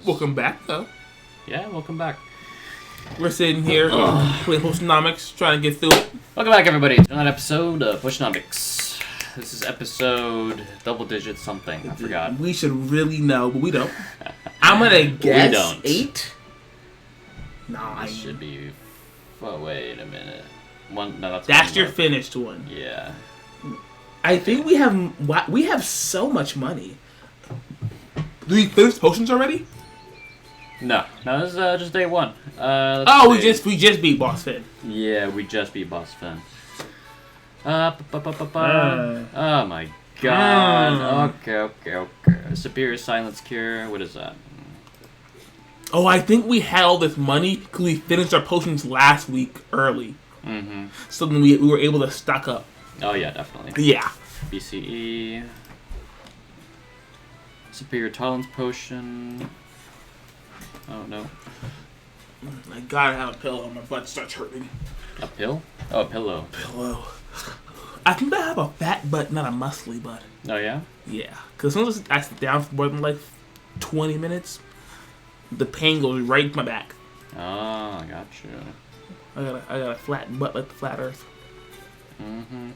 Welcome back, though. Yeah, welcome back. We're sitting here playing Potionomics, trying to get through it. Welcome back, everybody, to another episode of Potionomics. This is episode double digit something. I forgot. We should really know, but we don't. I'm gonna guess We don't. 8, 9. This should be. Oh, wait a minute. One. No, That's one your more. finished one. Yeah. I think we have so much money. Do we finish potions already? No, this is just day one. We just beat Boss Finn. Yeah, we just beat Boss Finn. Oh my god. Okay. Superior Silence Cure. What is that? Oh, I think we had all this money because we finished our potions last week early. Mm-hmm. So then we were able to stock up. Oh yeah, definitely. Yeah. BCE. Superior Tolerance Potion. Oh no. I gotta have a pillow. My butt starts hurting. A pill? Oh, a pillow. Pillow. I think I have a fat butt, not a muscly butt. Oh yeah? Yeah. Because as soon as I sit down for more than like 20 minutes, the pain goes right into my back. Oh, I got you. I got a flat butt like the flat earth. Mm-hmm.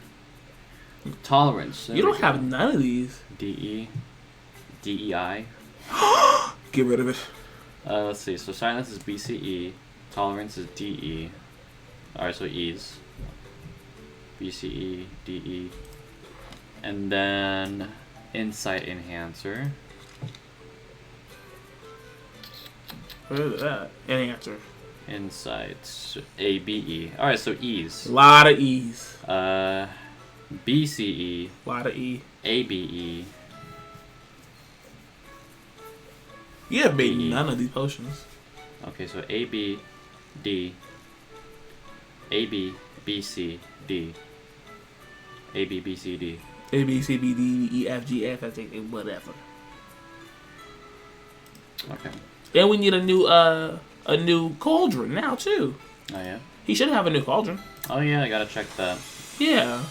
Tolerance. You don't have none of these. DE. DEI. Get rid of it. Let's see. So silence is BCE. Tolerance is DE. Alright, so E's. BCE, DE. And then Insight Enhancer. What is that? Any answer. Insights. ABE. Alright, so E's. A lot of E's. BCE. A lot of E. ABE. You have made E. none of these potions. Okay, so A, B, D, A, B, B, C, D, A, B, B, C, D. A, B, C, B, D, E, F, G, F, F, G, whatever. Okay. And we need a new cauldron now, too. Oh, yeah? He should have a new cauldron. Oh, yeah, I gotta check that. Yeah.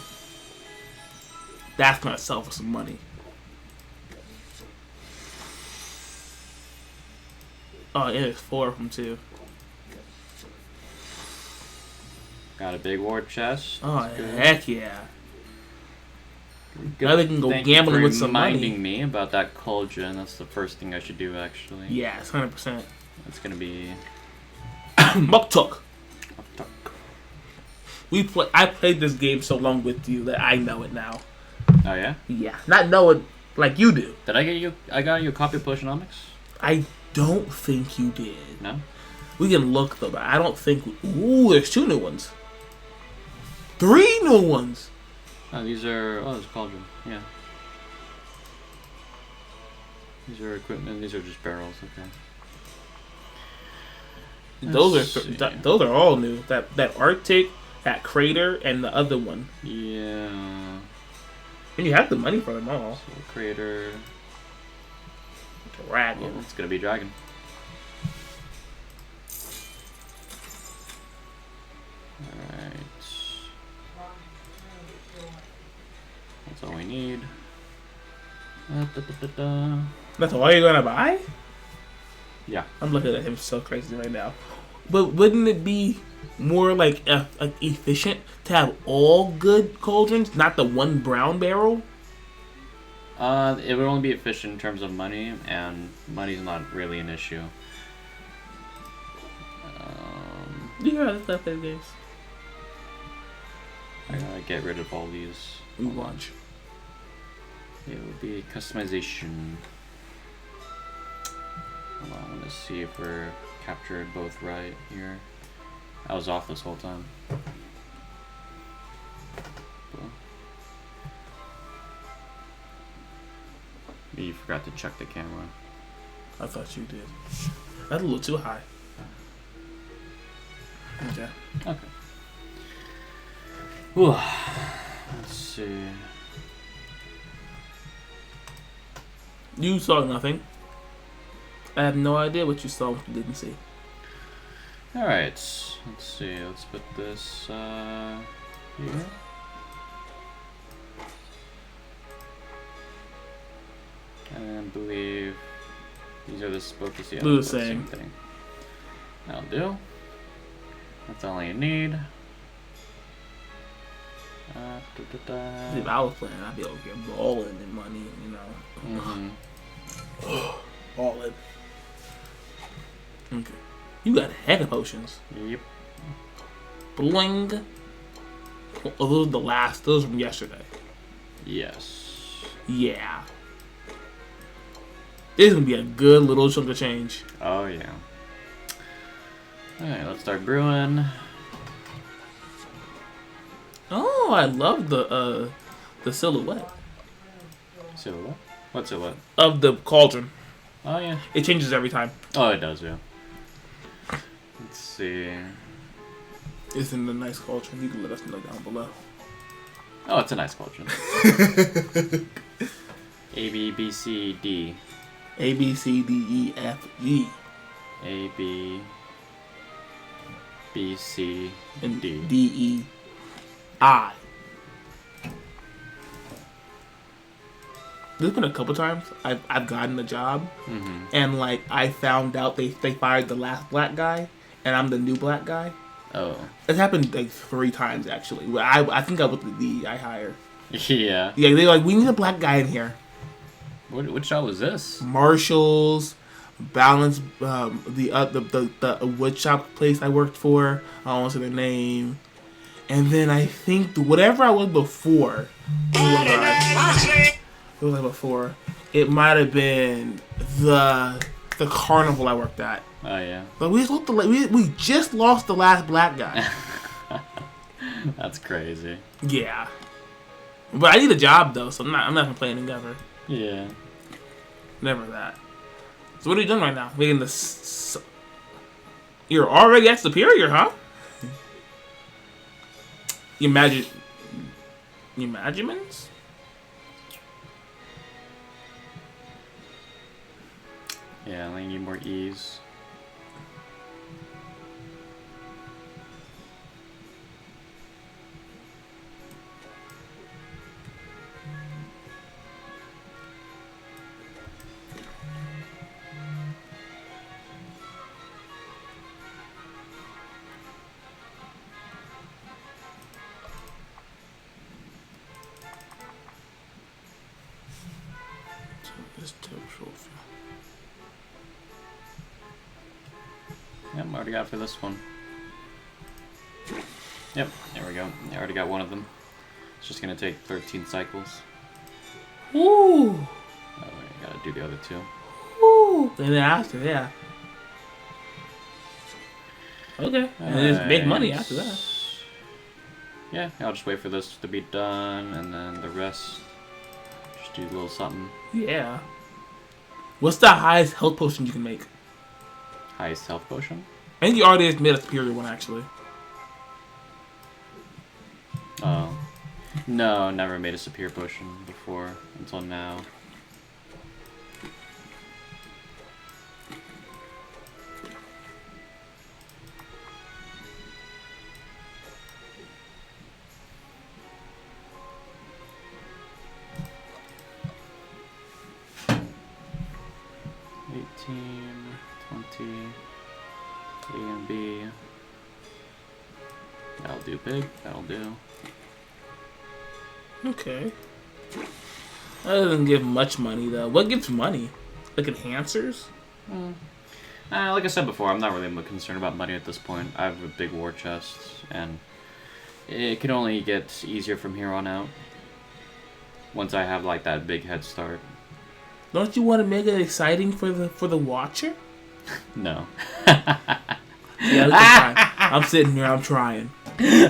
That's gonna sell for some money. Oh, yeah, there's 4 of them, too. Got a big war chest. Oh, That's good. heck yeah. Good. Now they can go Thank gambling you for with some money. reminding me about that cauldron. That's the first thing I should do, actually. Yeah, it's 100%. It's gonna be... Muktuk. I played this game so long with you that I know it now. Oh, yeah? Yeah. Not know it like you do. Did I get you... I got you a copy of Potionomics? I don't think you did. No? We can look, though, but I don't think... Ooh, there's 2 new ones. 3 new ones. Oh, these are... Oh, there's a cauldron. Yeah. These are equipment. These are just barrels. Okay. Those are all new. That Arctic, that Crater, and the other one. Yeah. And you have the money for them all. So Crater. Dragon. Well, it's gonna be Dragon. Alright. That's all we need. That's all you're gonna buy? Yeah. I'm looking at him so crazy right now. But wouldn't it be more like efficient to have all good cauldrons, not the one brown barrel? It would only be efficient in terms of money, and money's not really an issue. Yeah, that's not that games. I gotta get rid of all these. We watch. It would be customization. Hold on, let's see if we're captured both right here. I was off this whole time. Cool. You forgot to check the camera. I thought you did. That's a little too high. Okay. Okay. Whew. Let's see. You saw nothing. I have no idea what you saw, what you didn't see. Alright, let's see. Let's put this here. And I believe These are both the Do the both same thing. That'll do. That's all you need. If I was playing, I'd be able to get balling in money, you know. All in. Okay. You got a heck of potions. Yep. Bling. Oh, those are the last. Those from yesterday. Yes. Yeah. This is gonna be a good little chunk of change. Oh yeah. Alright, let's start brewing. Oh, I love the silhouette Silhouette? What silhouette? of the cauldron. Oh yeah. It changes every time. Oh, it does, yeah. Let's see. Isn't it a nice cauldron? You can let us know down below. Oh, it's a nice cauldron. A, B, B, C, D. A, B, C, D, E, F, G. A, B, B, C, And D. D, E, I. There's been a couple times I've gotten a job, and like I found out they fired the last black guy, and I'm the new black guy. Oh. It's happened like 3 times actually. Well, I think I was the D I hired. Yeah. Yeah, they're like, we need a black guy in here. What job was this? Marshalls, balance, the wood shop place I worked for. I don't want to say their name. And then I think whatever I was before. It was like before. It might have been the carnival I worked at. Oh yeah. But we just lost the last black guy. That's crazy. Yeah. But I need a job though, so I'm not complaining ever. Yeah. Never that. So what are you doing right now? Making this. You're already at superior, huh? You measurements? Yeah, I need more ease. Yep, I already got for this one. Yep, there we go. I already got one of them. It's just gonna take 13 cycles. Ooh. Oh, I gotta do the other 2. Ooh. And then after, yeah. Okay. And then just make money after that. Yeah, I'll just wait for this to be done, and then the rest, just do a little something. Yeah. What's the highest health potion you can make? Highest health potion? I think you already made a superior one, actually. Oh. No, never made a superior potion before, until now. A and B. That'll do big. That'll do. Okay. That doesn't give much money, though. What gives money? Like enhancers? Like I said before, I'm not really concerned about money at this point. I have a big war chest, and it can only get easier from here on out. Once I have like that big head start. Don't you want to make it exciting for the watcher? No. Yeah, I'm sitting here. I'm trying. You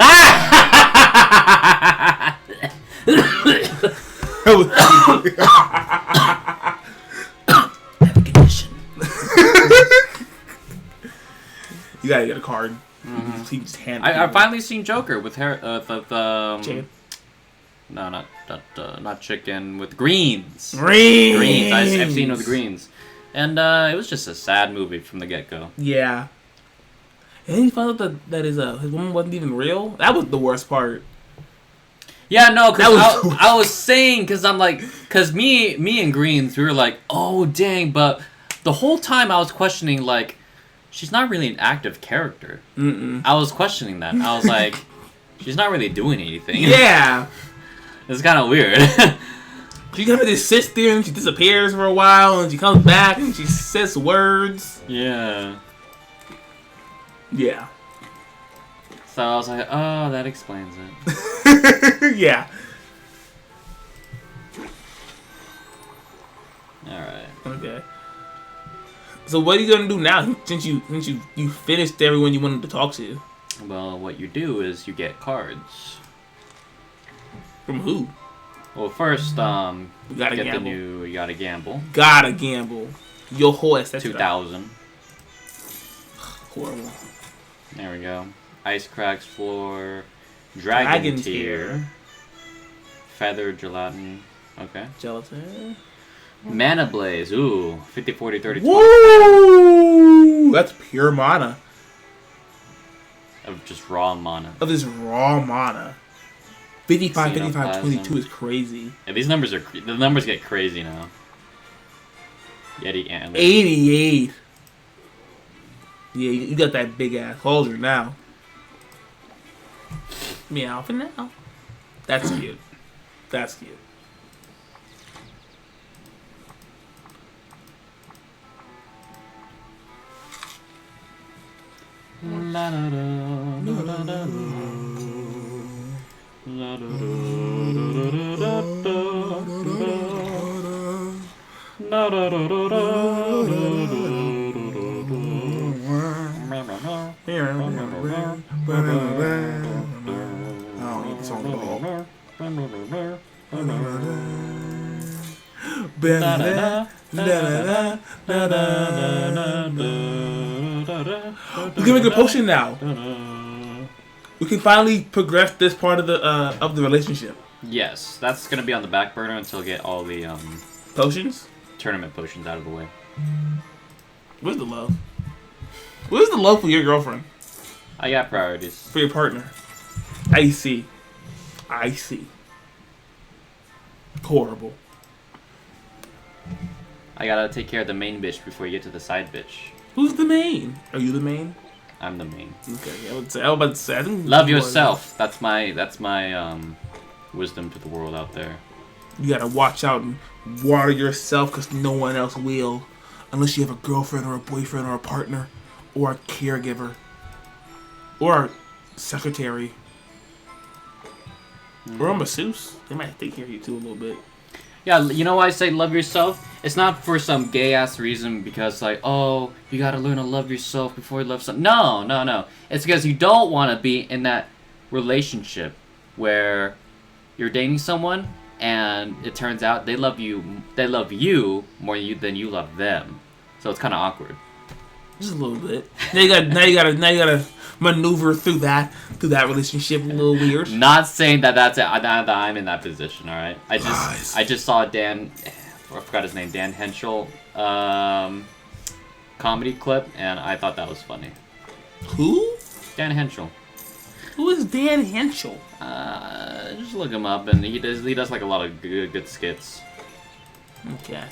gotta get a card. He just hand I've finally seen Joker with hair. Chicken. No, not chicken. With greens. Greens. I've seen with greens, and it was just a sad movie from the get go. Yeah. And then he found out that his woman wasn't even real. That was the worst part. Yeah, no, because I was saying, because I'm like, because me and Greens, we were like, oh dang, but The whole time I was questioning, like, she's not really an active character. Mm-mm. I was questioning that. I was like, she's not really doing anything. Yeah. It's kind of weird. She kind of just sits there and she disappears for a while and she comes back and she says words. Yeah. Yeah. So I was like, oh, that explains it. Yeah. Alright. Okay. So what are you gonna do now since you finished everyone you wanted to talk to? Well, what you do is you get cards. From who? Well, first, You gotta get gamble. you gotta gamble. Gotta gamble. Your whole aesthetic. 2,000. Horrible. There we go. Ice Cracks Floor. Dragon Tier. Feather Gelatin. Okay. Gelatin. Mana Blaze. Ooh. 50, 40, 30, 20. Woo! That's pure mana. Of just raw mana. Of this raw mana. 55, Casino 55, 22 Plasm. is crazy. Yeah, these numbers are... The numbers get crazy now. Yeti Antler. 88. Yeah, you got that big ass holder now. Meow for now. That's cute. That's cute. La da da, la da da da. La da da da da da da. La da da da I don't need the song at all. We can make a potion now. We can finally progress this part of the relationship. Yes, that's gonna be on the back burner until we get all the Potions? tournament potions out of the way. Where's the love? Where's the love for your girlfriend? I got priorities. For your partner? I see. I see. Horrible. I gotta take care of the main bitch before you get to the side bitch. Who's the main? Are you the main? I'm the main. Okay, I was about to say. I think Love yourself. That's my wisdom to the world out there. You gotta watch out and water yourself because no one else will. Unless you have a girlfriend or a boyfriend or a partner or a caregiver or a secretary or a masseuse. They might take care of you too a little bit. Yeah, you know why I say love yourself? It's not for some gay-ass reason because, like, oh, you gotta learn to love yourself before you love someone. No. It's because you don't want to be in that relationship where you're dating someone and it turns out they love you more than you love them. So it's kind of awkward. Just a little bit. Now you gotta maneuver through that relationship a little weird. Not saying that that I'm in that position. All right. I just saw Dan. I forgot his name. Dan Henschel. Comedy clip, and I thought that was funny. Who? Dan Henschel. Who is Dan Henschel? Just look him up, and he does like a lot of good skits. Okay.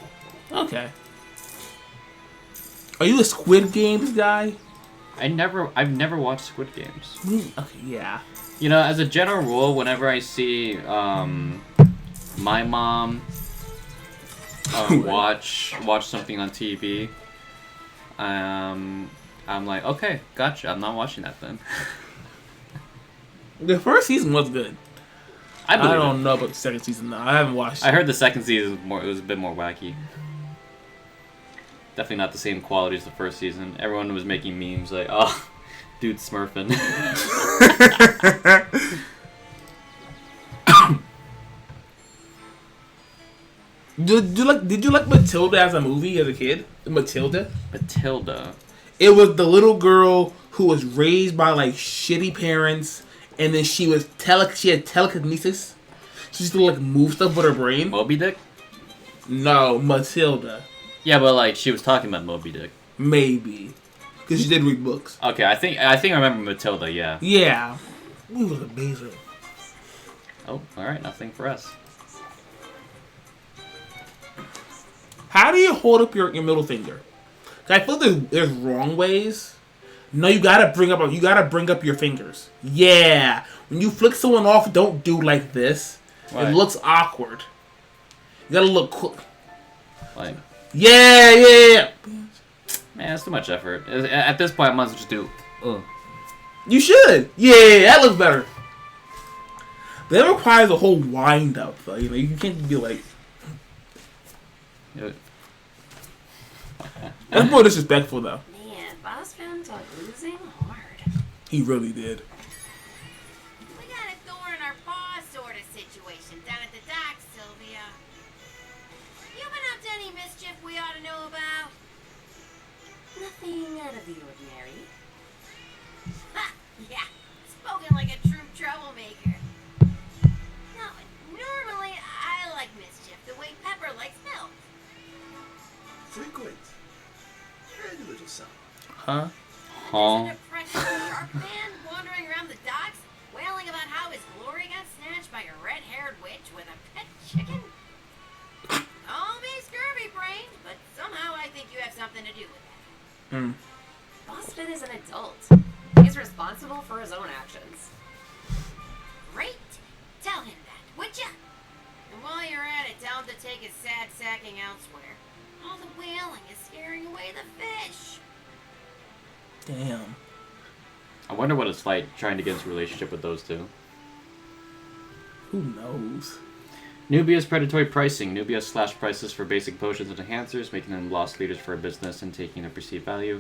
Are you a Squid Games guy? I've never watched Squid Games. Okay, yeah. You know, as a general rule, whenever I see my mom watch something on TV, I'm like, okay, gotcha. I'm not watching that then. The first season was good. I don't know about the second season though. I haven't watched it. I heard the second season was a bit more wacky. Definitely not the same quality as the first season. Everyone was making memes like, oh, dude smurfing. Did you like Matilda as a movie as a kid? Matilda? It was the little girl who was raised by like shitty parents, and then she had telekinesis. She used to like move stuff with her brain. Moby Dick? No, Matilda. Yeah, but like she was talking about Moby Dick. Maybe, because she did read books. Okay, I think I remember Matilda. Yeah. Yeah, it was amazing. Oh, all right, nothing for us. How do you hold up your middle finger? I feel there's wrong ways. No, you gotta bring up your fingers. Yeah, when you flick someone off, don't do like this. Right. It looks awkward. You gotta look cool. Like, yeah. man, it's too much effort. At this point, I might as well just do. You should. Yeah, that looks better. That requires a whole wind up, though. You know, you can't be like. That's more disrespectful, though. Man, boss fans are losing hard. He really did. We got a thorn in our paw sort of situation down at the docks, Sylvia. You been up to any mischief we ought to know about? Nothing out of the ordinary. Ha! Yeah, spoken like a true troublemaker. No, normally I like mischief the way Pepper likes milk. Frequent. And a little something. Huh? Huh? There's an oppressive shark man wandering around the docks, wailing about how his glory got snatched by a red-haired witch with a pet chicken. Call me scurvy-brained, but somehow I think you have something to do with that. Bossfin is an adult. He's responsible for his own actions. Great. Tell him that, would ya? And while you're at it, tell him to take his sad sacking elsewhere. All the wailing is scaring away the fish. Damn. I wonder what it's like trying to get into a relationship with those two. Who knows? Nubia's predatory pricing. Nubia slashed prices for basic potions and enhancers, making them lost leaders for a business and taking their perceived value.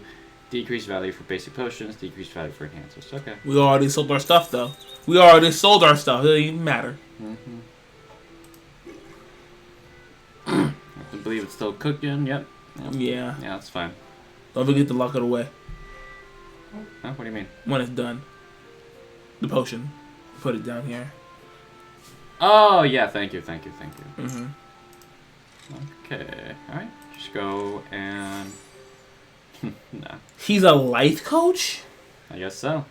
Decreased value for basic potions, decreased value for enhancers. Okay. We already sold our stuff, though. We already sold our stuff. It doesn't even matter. I believe it's still cooking. Yep. Yeah. Yeah, that's fine. Don't forget to lock it away Huh? What do you mean? when it's done. The potion. Put it down here. Oh, yeah. Thank you. Mm-hmm. Okay. Alright. Just go and... nah. He's a life coach? I guess so.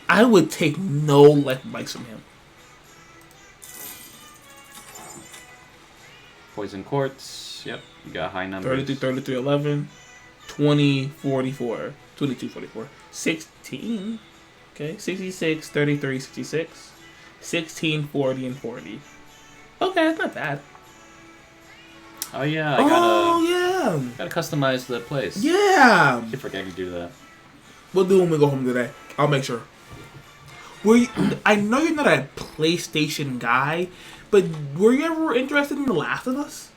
I would take no life advice from him. Poison quartz. Yep. You got high numbers. 33, 33, 11. 20, 44. 22, 44. 16. Okay. 66, 33, 66. 16, 40, and 40. Okay, that's not bad. Oh, yeah. I gotta... yeah. Gotta customize the place. Yeah. I keep forgetting to do that. We'll do when we go home today. I'll make sure. I know you're not a PlayStation guy, but were you ever interested in The Last of Us?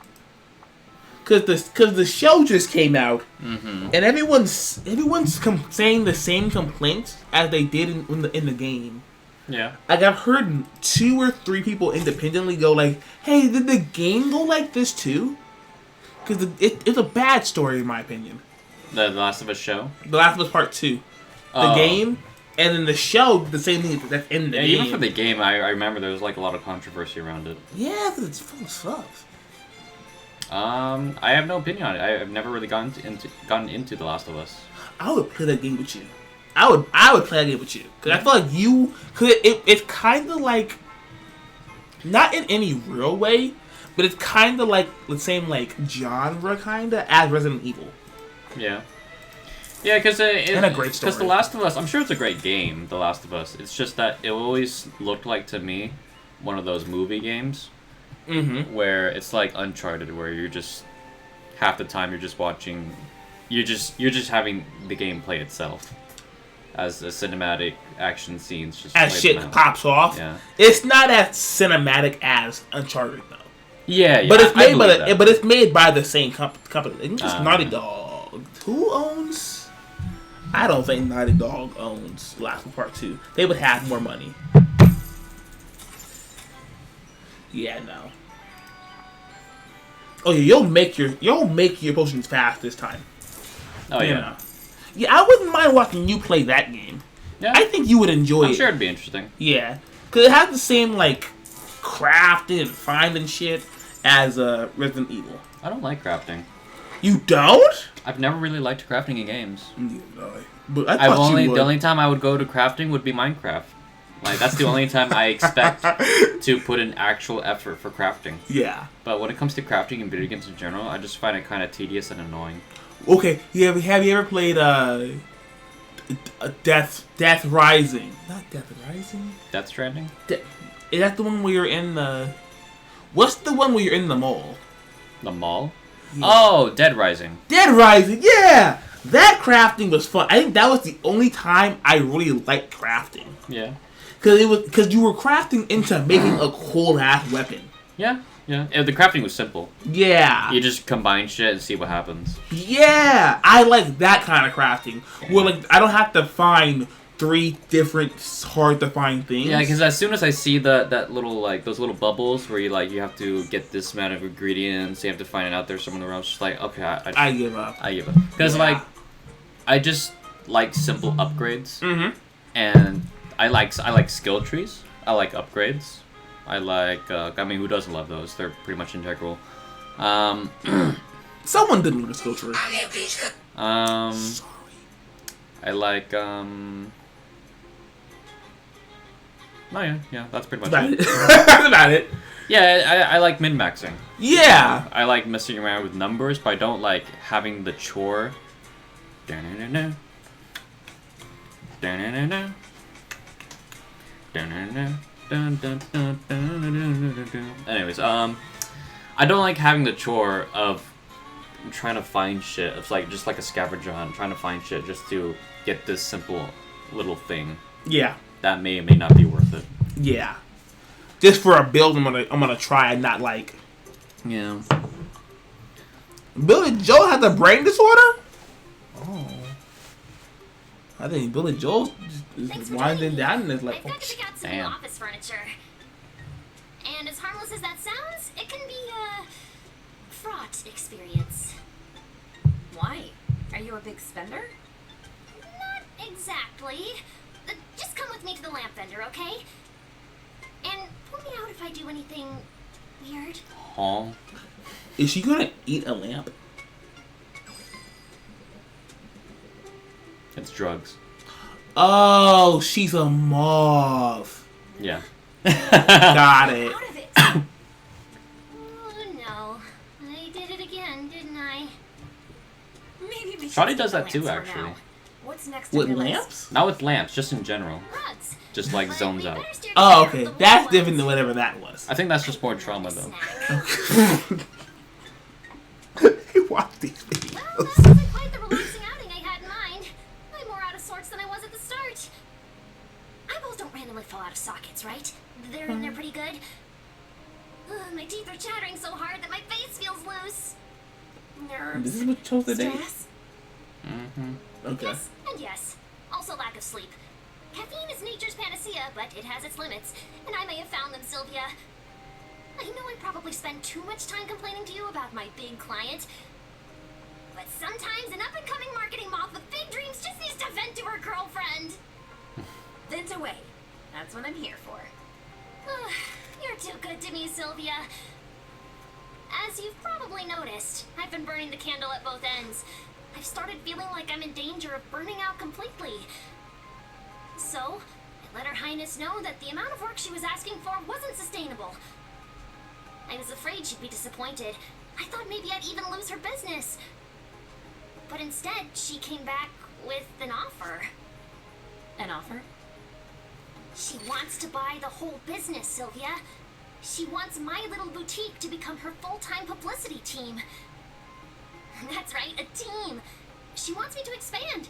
Because the show just came out, and everyone's saying the same complaints as they did in the game. Yeah. Like, I've heard 2 or 3 people independently go like, "Hey, did the game go like this too?" Because it's a bad story in my opinion. The Last of Us show? The Last of Us Part 2. The game, and then the show, the same thing that's in the game. Even for the game, I remember there was like a lot of controversy around it. Yeah, because it's full of stuff. I have no opinion on it. I've never really gotten into The Last of Us. I would play that game with you. I would play that game with you. Because I feel like you... Because it's kind of like... Not in any real way, but it's kind of like the same like genre kind of as Resident Evil. Yeah. Yeah, because and a great story. Because The Last of Us, I'm sure it's a great game, The Last of Us. It's just that it always looked like to me one of those movie games where it's like Uncharted, where you're just half the time you're just watching, you're just having the game play itself as a cinematic action scenes. Just as shit pops off. Yeah. It's not as cinematic as Uncharted though. Yeah, but it's made by the same company. It's just Naughty Dog. Who owns? I don't think Naughty Dog owns Last of Us Part 2. They would have more money. Yeah, no. Oh yeah, you'll make your potions fast this time. Oh yeah. Yeah, I wouldn't mind watching you play that game. Yeah. I think you would enjoy it. I'm sure it'd be interesting. Yeah, because it has the same like crafting and finding shit as Resident Evil. I don't like crafting. You don't? I've never really liked crafting in games. But I thought you would. The only time I would go to crafting would be Minecraft. Like, that's the only time I expect to put in actual effort for crafting. Yeah. But when it comes to crafting and video games in general, I just find it kind of tedious and annoying. Okay, have you ever played Death Rising? Not Death Rising. Death Stranding? Is that the one where you're in the? What's the one where you're in the mall? The mall? Yeah. Oh, Dead Rising. Dead Rising, yeah! That crafting was fun. I think that was the only time I really liked crafting. Yeah. Because you were crafting into making a cool ass weapon. Yeah, yeah. And the crafting was simple. Yeah. You just combine shit and see what happens. Yeah! I like that kind of crafting. Where like I don't have to find 3 different hard to find things. Yeah, because as soon as I see that little like those little bubbles where you have to get this amount of ingredients, you have to find it out there somewhere else. Just like okay, I give up. I give up because like I just like simple upgrades, and I like skill trees. I like upgrades. I like. I mean, who doesn't love those? They're pretty much integral. Someone didn't lose a skill tree. Sorry. I like. Oh yeah, that's pretty much it. That's about it. Yeah, I like min-maxing. Yeah. I like messing around with numbers, but I don't like having the chore. Da-na-na-na. Da-na-na-na. Da-na-na. Dun, dun, dun, dun, dun, dun, dun, dun. Anyways, I don't like having the chore of trying to find shit. It's like just like a scavenger hunt, trying to find shit just to get this simple little thing. Yeah. That may or may not be worth it. Yeah. Just for a build, I'm gonna try and not like. Yeah. Billy Joel had the brain disorder. Oh. I think Billy Joel is winding down and is like. I've got to pick out some new office furniture. And as harmless as that sounds, it can be a fraught experience. Why? Are you a big spender? Not exactly. Just come with me to the lamp vendor, okay? And point me out if I do anything weird. Huh? Is she gonna eat a lamp? It's drugs. Oh, she's a moth. Yeah. Got it. Out of it. Oh no. I did it again, didn't I? Maybe we should Shawty take does the that too, lamps for actually. now. What's next With on your list? lamps? Not with lamps, just in general. Rugs. Just like But zones we out. better steer Oh, clear okay. of the That's wood different than ones. whatever that was. I think that's just more trauma though. Snack. Watch these Well, videos. that wasn't quite the relaxing outing I had in mind. I'm more out of sorts than I was at the start. Eyeballs don't randomly fall out of sockets, right? They're in there pretty good. My teeth are chattering so hard that my face feels loose. Nerves. This is what you chose today? Stress. Mm-hmm. Okay. Yes, and yes. Also lack of sleep. Caffeine is nature's panacea, but it has its limits, and I may have found them, Sylvia. I know I probably spend too much time complaining to you about my big client, but sometimes an up-and-coming marketing moth with big dreams just needs to vent to her girlfriend. Vent away. That's what I'm here for. You're too good to me, Sylvia. As you've probably noticed, I've been burning the candle at both ends. I've started feeling like I'm in danger of burning out completely. So, I let Her Highness know that the amount of work she was asking for wasn't sustainable. I was afraid she'd be disappointed. I thought maybe I'd even lose her business. But instead, she came back with an offer. An offer? She wants to buy the whole business, Sylvia. She wants my little boutique to become her full-time publicity team. That's right, a team. She wants me to expand,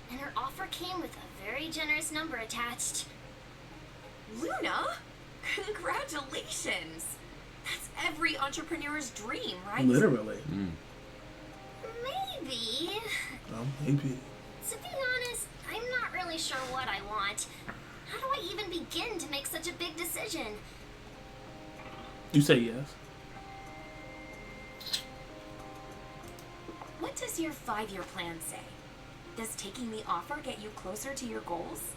and her offer came with a very generous number attached. Luna? Congratulations! That's every entrepreneur's dream, right? Literally. Maybe. Well, maybe. To be honest, I'm not really sure what I want. How do I even begin to make such a big decision? You say yes. What does your 5-year plan say? Does taking the offer get you closer to your goals?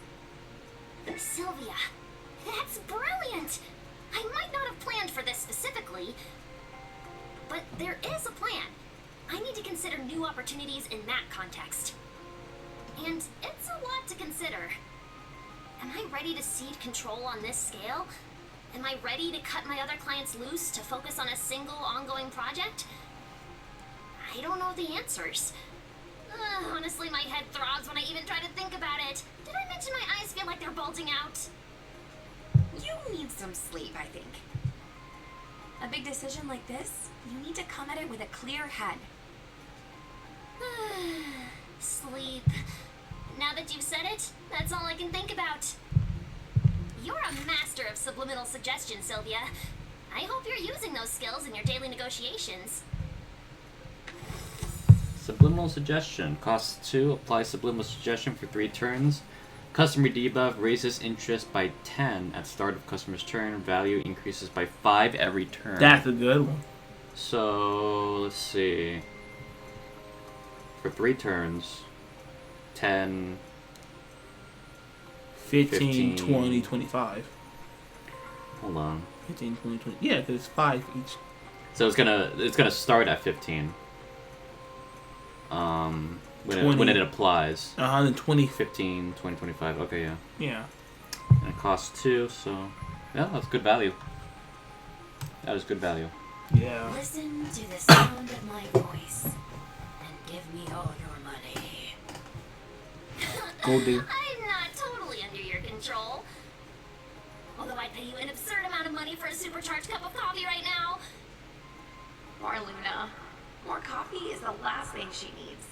Sylvia, that's brilliant! I might not have planned for this specifically, but there is a plan. I need to consider new opportunities in that context. And it's a lot to consider. Am I ready to cede control on this scale? Am I ready to cut my other clients loose to focus on a single ongoing project? I don't know the answers. head throbs when I even try to think about it. Did I mention my eyes feel like they're bulging out? You need some sleep, I think. A big decision like this, you need to come at it with a clear head. Sleep. Now that you've said it, that's all I can think about. You're a master of subliminal suggestion, Sylvia. I hope you're using those skills in your daily negotiations. Subliminal suggestion. Costs 2. Apply subliminal suggestion for 3 turns. Customer debuff raises interest by 10 at start of customer's turn. Value increases by 5 every turn. That's a good one. So, let's see. For 3 turns, 10, 15, 15. 20, 25. Hold on. 15, 20, 20. Yeah, because it's 5 each. So it's gonna start at 15. When it applies. Then 20. 15, 20, 25. Okay, yeah. Yeah. And it costs 2, so yeah, that's good value. That is good value. Yeah. Listen to the sound of my voice and give me all your money. Go there. I'm not totally under your control. Although I'd pay you an absurd amount of money for a supercharged cup of coffee right now. Poor Luna. More coffee is the last thing she needs.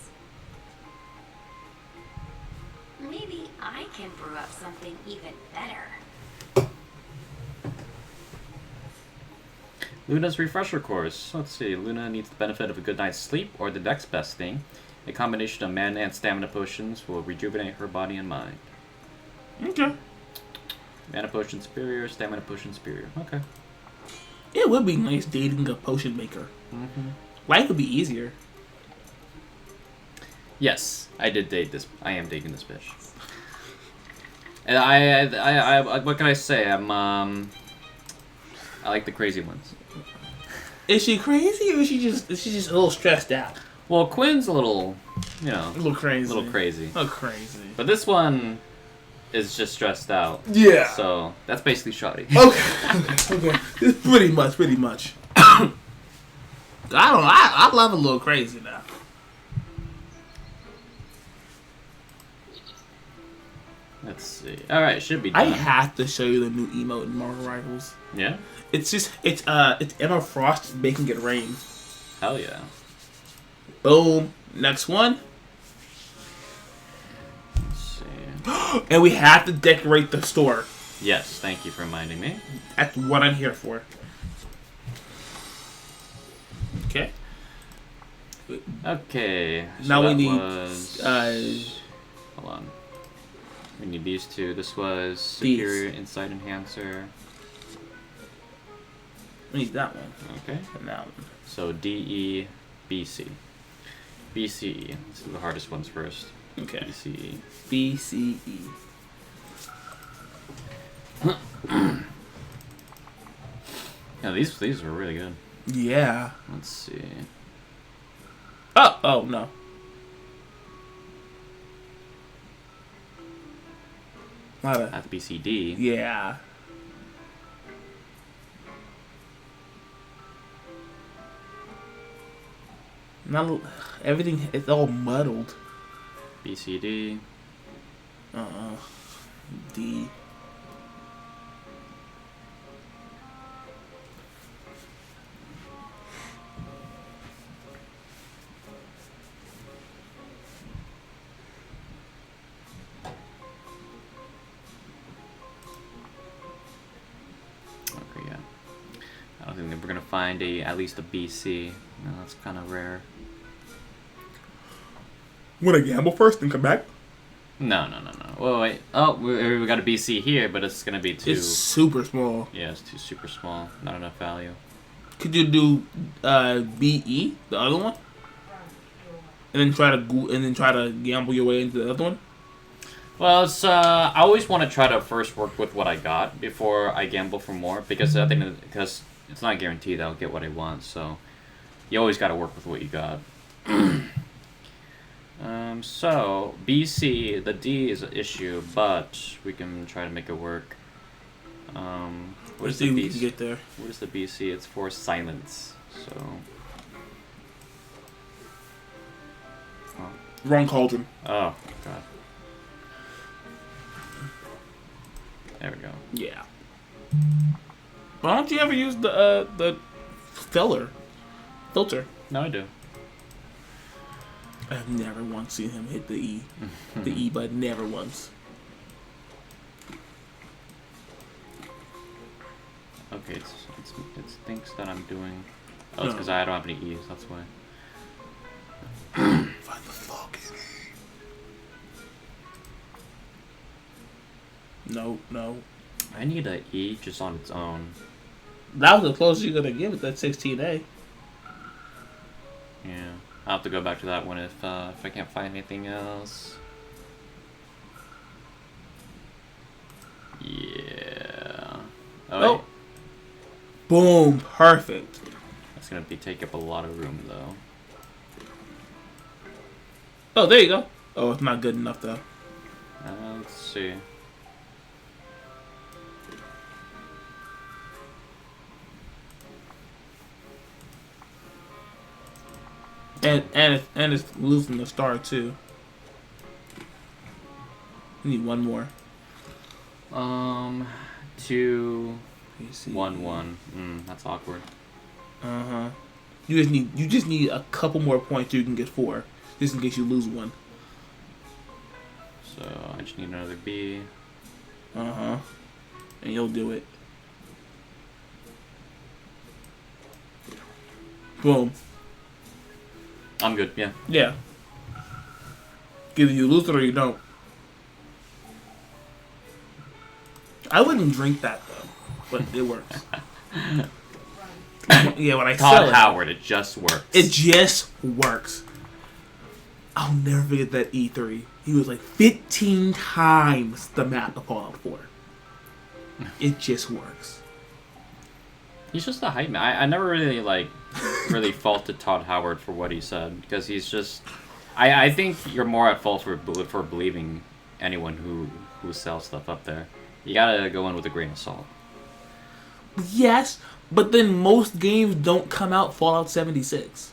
Maybe I can brew up something even better. Luna's refresher course. Let's see. Luna needs the benefit of a good night's sleep or the next best thing. A combination of mana and stamina potions will rejuvenate her body and mind. Okay. Mana potion superior, stamina potion superior. Okay. It would be nice dating a potion maker. Mm-hmm. Life would be easier. Yes, I did date this. I am dating this bitch. And I what can I say? I like the crazy ones. Is she crazy or is she just a little stressed out? Well, Quinn's a little, you know, A little crazy. a little crazy. A little crazy. But this one is just stressed out. Yeah. So that's basically shoddy. Okay. Okay. Pretty much. I love a little crazy now. Let's see. All right, should be I done. have to show you the new emote in Marvel Rivals. Yeah. It's Emma Frost making it rain. Hell yeah. Boom. Next one. Let's see. And we have to decorate the store. Yes, thank you for reminding me. That's what I'm here for. Okay. Okay. So Now we that need, was- hold on. We need these two. This was Superior Insight Enhancer. We need that one. Okay. And that one. So DE, BC. BCE. Let's do the hardest ones first. Okay. BCE. BCE. Yeah, these were really good. Yeah. Let's see. Oh no. Not a. At BCD. Yeah. Not everything. It's all muddled. BCD. D. Okay, yeah. I don't think that we're gonna find at least a BC. No, that's kind of rare. Want to gamble first and come back? No. Whoa, wait. Oh, we got a BC here, but it's gonna be too. It's super small. Yeah, it's too super small. Not enough value. Could you do BE, the other one, and then try to gamble your way into the other one? Well, it's I always want to try to first work with what I got before I gamble for more, because I think because it's not guaranteed I'll get what I want. So you always got to work with what you got. So BC, the D is an issue, but we can try to make it work. What is the we can BC? get there. What is the BC? It's for silence. So, oh, Wrong cauldron. Oh god. There we go. Yeah. Why don't you ever use the filter? No, I do. I've never once seen him hit the E. The E button, never once. Okay, it thinks that I'm doing. Oh, it's because I don't have any E's. That's why. Find the fucking E. No. I need an E just on its own. That was the closest you're gonna give it. That 16A. Yeah, I'll have to go back to that one if I can't find anything else. Yeah. Oh. Boom. Perfect. That's gonna take up a lot of room though. Oh, there you go. Oh, it's not good enough though. Let's see. And it's losing the star too. You need one more. 2 PC. 1 1. That's awkward. You just need a couple more points so you can get 4, just in case you lose one. So I just need another B. And you'll do it. Boom. I'm good. Yeah. Yeah. Either you lose it or you don't. I wouldn't drink that though, but it works. Yeah, when I Todd sell it, Howard, it just works. it just works. I'll never forget that E3. He was like 15 times the map of Fallout 4. It just works. He's just a hype man. I never really really faulted Todd Howard for what he said because he's just. I think you're more at fault for believing anyone who sells stuff up there. You gotta go in with a grain of salt. Yes, but then most games don't come out Fallout 76.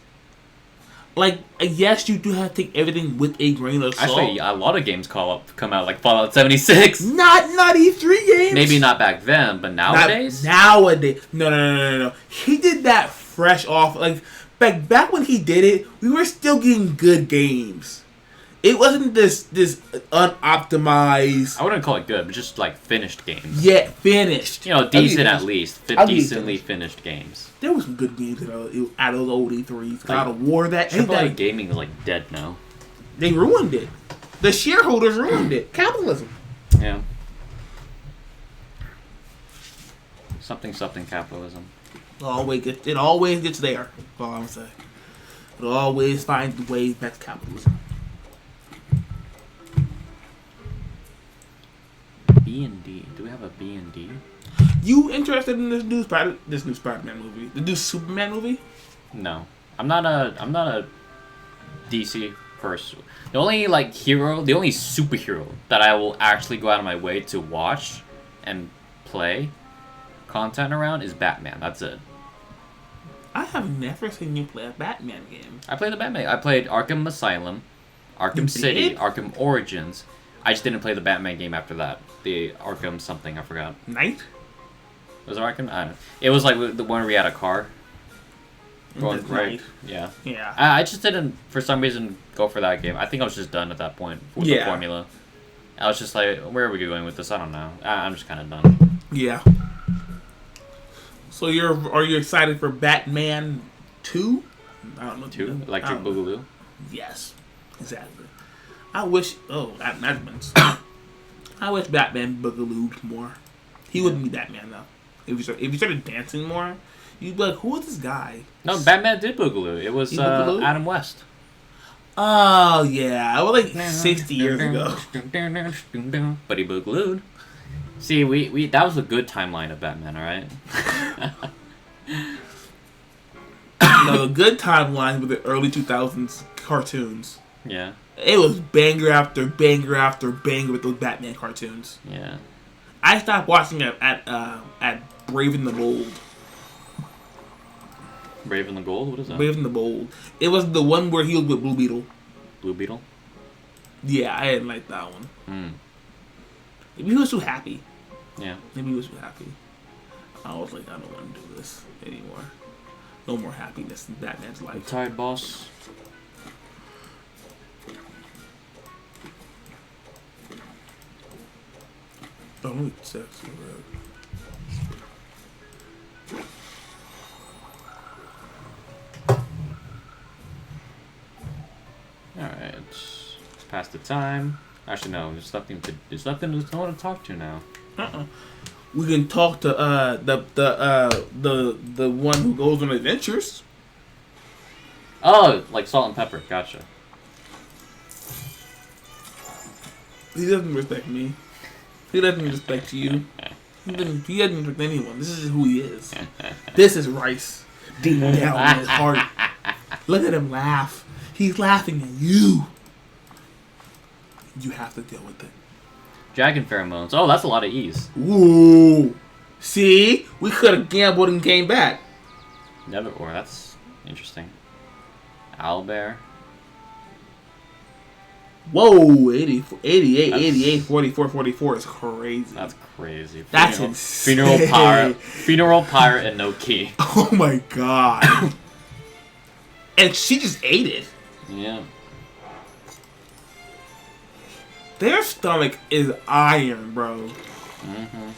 Like, yes, you do have to take everything with a grain of salt. Actually, a lot of games come out like Fallout 76. Not E3 games. Maybe not back then, but nowadays. Nowadays, no. He did that fresh off. Like back when he did it, we were still getting good games. It wasn't this unoptimized. I wouldn't call it good, but just like finished games. Yeah, finished. You know, decent at least. Decently finished games. There was some good games out of those old E3s. God of War, AAA gaming is like dead now. They ruined it. The shareholders ruined it. Capitalism. Yeah. Something capitalism. It always gets there. That's all I'm saying. It always finds the way back to capitalism. B&D. Do we have a B&D? You interested in this new Spider-Man movie? The new Superman movie? No. I'm not a DC person. The only superhero that I will actually go out of my way to watch and play content around is Batman. That's it. I have never seen you play a Batman game. I played the Batman. I played Arkham Asylum, Arkham City, did? Arkham Origins. I just didn't play the Batman game after that. The Arkham something, I forgot. Knight? Was it Arkham? I don't know. It was like the one where we had a car. Going right. Knight. Yeah. Yeah. I just didn't, for some reason, go for that game. I think I was just done at that point with the formula. I was just like, where are we going with this? I don't know. I'm just kind of done. Yeah. So are you excited for Batman 2? I don't know. 2? Electric Boogaloo? Yes. Exactly. I wish I wish Batman boogalooed more. He wouldn't be Batman though. If he started dancing more, you'd be like, who is this guy? No, Batman did boogaloo. It was Adam West. Oh yeah, I was like 60 years ago. But he boogalooed. See, we that was a good timeline of Batman, alright? No, the good timelines were the early 2000s cartoons. Yeah. It was banger after banger after banger with those Batman cartoons. Yeah. I stopped watching it at Brave and the Bold. Brave and the Gold? What is that? Brave and the Bold. It was the one where he was with Blue Beetle. Blue Beetle? Yeah, I didn't like that one. Hmm. Maybe he was too happy. Yeah. Maybe he was too happy. I was like, I don't want to do this anymore. No more happiness in Batman's I'm life. tired, boss. Don't look sexy, bro. Alright. It's past the time. Actually, no. There's nothing to. There's nothing. There's no one to talk to now. We can talk to the one who goes on adventures. Oh, like Salt and Pepper. Gotcha. He doesn't respect me. He doesn't respect you. He doesn't respect anyone. This is who he is. This is Rice. Deep down in his heart. Look at him laugh. He's laughing at you. You have to deal with it. Dragon pheromones. Oh, that's a lot of E's. Ooh. See? We could have gambled and came back. Never. Or that's interesting. Owlbear. Whoa. 80, 88, That's- 88, 44, 44 is crazy. That's crazy. That's Funeral insane. pyre. Funeral pyre and no key. Oh my god. And she just ate it. Yeah. Their stomach is iron, bro. Mm-hmm.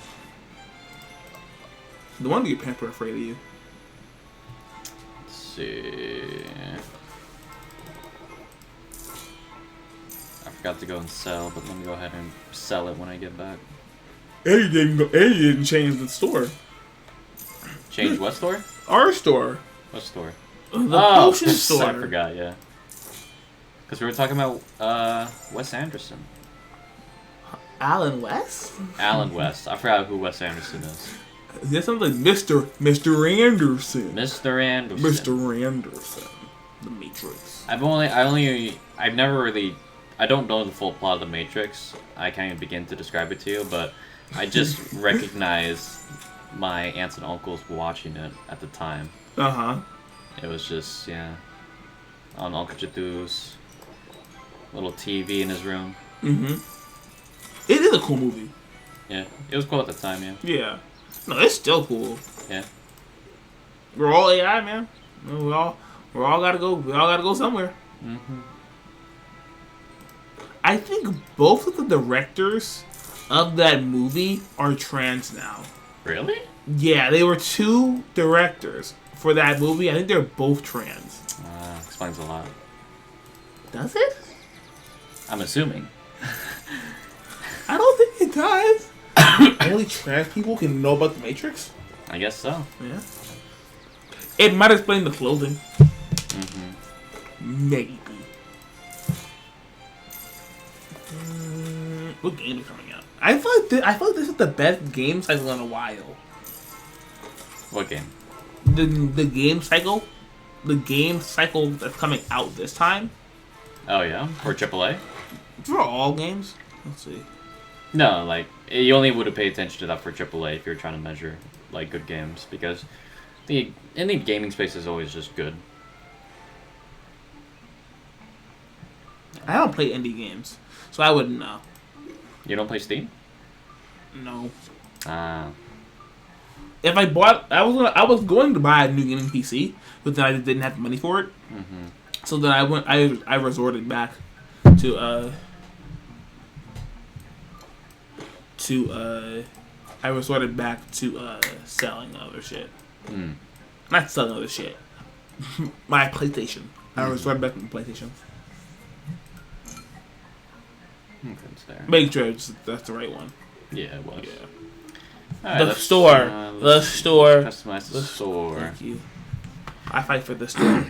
The one get Pamper afraid of you. Let's see. I forgot to go and sell, but let me go ahead and sell it when I get back. Eddie didn't change the store. Change what store? Our store. What store? The potion store. I forgot, yeah. Because we were talking about Wes Anderson. Alan West? Alan West. I forgot who Wes Anderson is. That sounds like Mr. Anderson. Mr. Anderson. Mr. Anderson. The Matrix. I don't know the full plot of The Matrix. I can't even begin to describe it to you, but I just recognize my aunts and uncles watching it at the time. Uh-huh. It was just, yeah, on Uncle Jatu's little TV in his room. Mm-hmm. It is a cool movie. Yeah, it was cool at the time, yeah. Yeah. No, it's still cool. Yeah. We're all AI, man. We all gotta go. We all gotta go somewhere. Mm-hmm. I think both of the directors of that movie are trans now. Really? Yeah, they were two directors for that movie. I think they're both trans. Explains a lot. Does it? I'm assuming. I don't think it does. Only trans people can know about the Matrix? I guess so. Yeah. It might explain the clothing. Mm-hmm. Maybe. What game is coming out? I feel like this is the best game cycle in a while. What game? The game cycle? The game cycle that's coming out this time? Oh, yeah? For AAA? For all games? Let's see. No, like, you only would have paid attention to that for AAA if you're trying to measure, like, good games, because the indie gaming space is always just good. I don't play indie games, so I wouldn't know. You don't play Steam? No. Ah. If I bought, I was going to buy a new gaming PC, but then I didn't have the money for it. Mm-hmm. So then I resorted back to selling other shit. Mm. Not selling other shit. My PlayStation. I resorted back to my PlayStation. Okay, it's there. Make sure that's the right one. Yeah, it was. Yeah. Alright, The let's, store. let's The store. Customize the store. Thank you. I fight for the store.